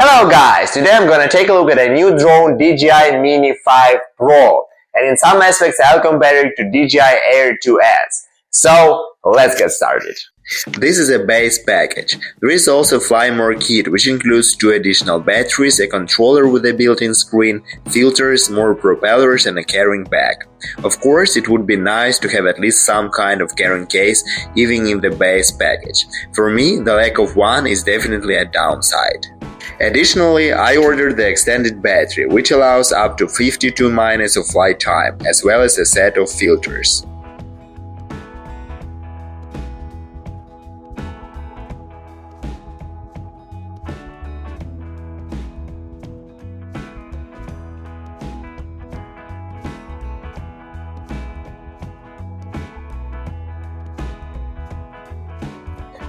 Hello guys, today I'm gonna take a look at a new drone DJI Mini 5 Pro, and in some aspects I'll compare it to DJI Air 2S. So let's get started. This is a base package. There is also a Fly More kit, which includes 2 additional batteries, a controller with a built-in screen, filters, more propellers and a carrying bag. Of course, it would be nice to have at least some kind of carrying case even in the base package. For me, the lack of one is definitely a downside. Additionally, I ordered the extended battery, which allows up to 52 minutes of flight time, as well as a set of filters.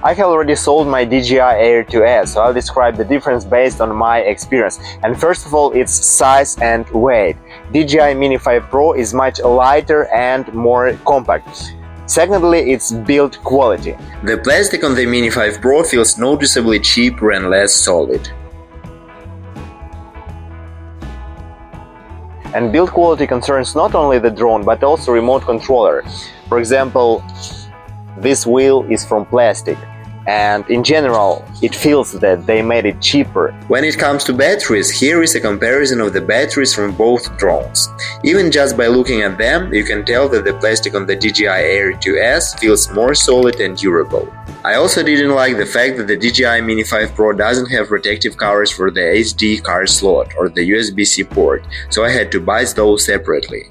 I have already sold my DJI Air 2S, so I'll describe the difference based on my experience. And first of all, its size and weight. DJI Mini 5 Pro is much lighter and more compact. Secondly, its build quality. The plastic on the Mini 5 Pro feels noticeably cheaper and less solid. And build quality concerns not only the drone, but also remote controller. For example, this wheel is from plastic, and in general it feels that they made it cheaper. When it comes to batteries, here is a comparison of the batteries from both drones. Even just by looking at them, you can tell that the plastic on the DJI Air 2S feels more solid and durable. I also didn't like the fact that the DJI Mini 5 Pro doesn't have protective covers for the SD card slot or the USB-C port, so I had to buy those separately.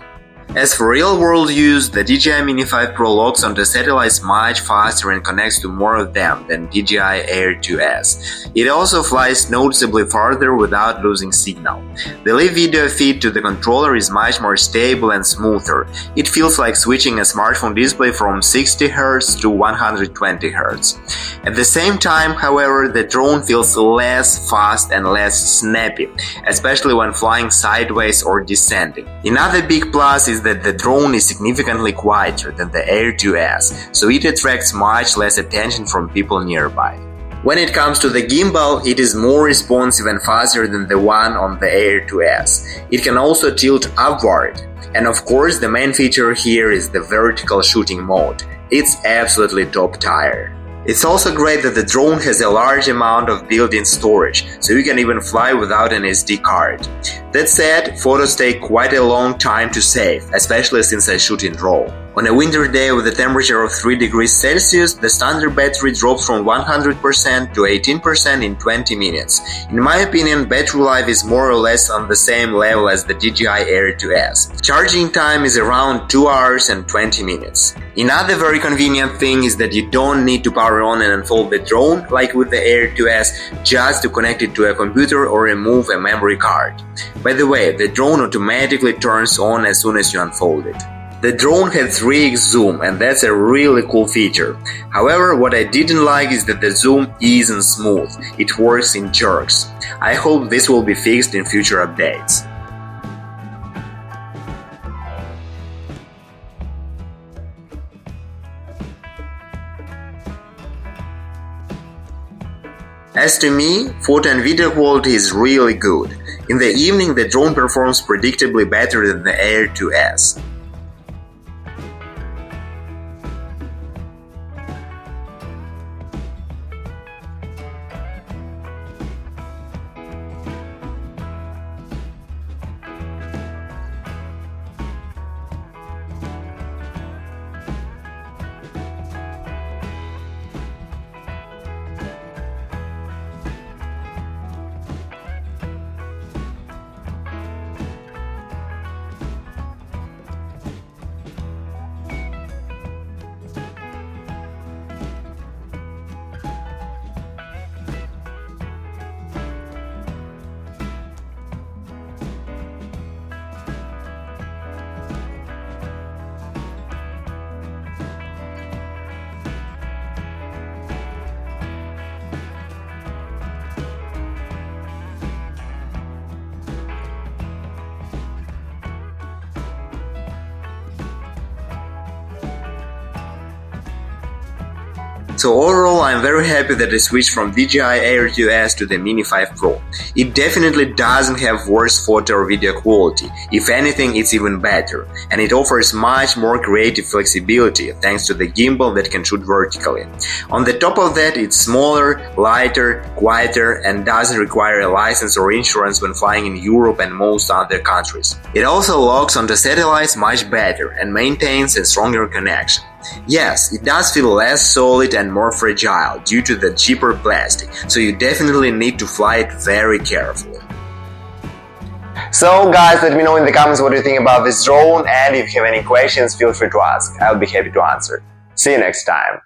As for real-world use, the DJI Mini 5 Pro locks onto satellites much faster and connects to more of them than DJI Air 2S. It also flies noticeably farther without losing signal. The live video feed to the controller is much more stable and smoother. It feels like switching a smartphone display from 60 Hz to 120 Hz. At the same time, however, the drone feels less fast and less snappy, especially when flying sideways or descending. Another big plus is that the drone is significantly quieter than the Air 2S, so it attracts much less attention from people nearby. When it comes to the gimbal, it is more responsive and faster than the one on the Air 2S. It can also tilt upward. And of course, the main feature here is the vertical shooting mode. It's absolutely top tier. It's also great that the drone has a large amount of built-in storage, so you can even fly without an SD card. That said, photos take quite a long time to save, especially since I shoot in RAW. On a winter day with a temperature of 3 degrees Celsius, the standard battery drops from 100% to 18% in 20 minutes. In my opinion, battery life is more or less on the same level as the DJI Air 2S. Charging time is around 2 hours and 20 minutes. Another very convenient thing is that you don't need to power on and unfold the drone like with the Air 2S just to connect it to a computer or remove a memory card. By the way, the drone automatically turns on as soon as you unfold it. The drone had 3x zoom, and that's a really cool feature. However, what I didn't like is that the zoom isn't smooth, it works in jerks. I hope this will be fixed in future updates. As to me, photo and video quality is really good. In the evening, the drone performs predictably better than the Air 2S. So overall, I'm very happy that I switched from DJI Air 2S to the Mini 5 Pro. It definitely doesn't have worse photo or video quality. If anything, it's even better. And it offers much more creative flexibility thanks to the gimbal that can shoot vertically. On the top of that, it's smaller, lighter, quieter, and doesn't require a license or insurance when flying in Europe and most other countries. It also locks onto satellites much better and maintains a stronger connection. Yes, it does feel less solid and more fragile due to the cheaper plastic, so you definitely need to fly it very carefully. So guys, let me know in the comments what you think about this drone, and if you have any questions, feel free to ask. I'll be happy to answer. See you next time.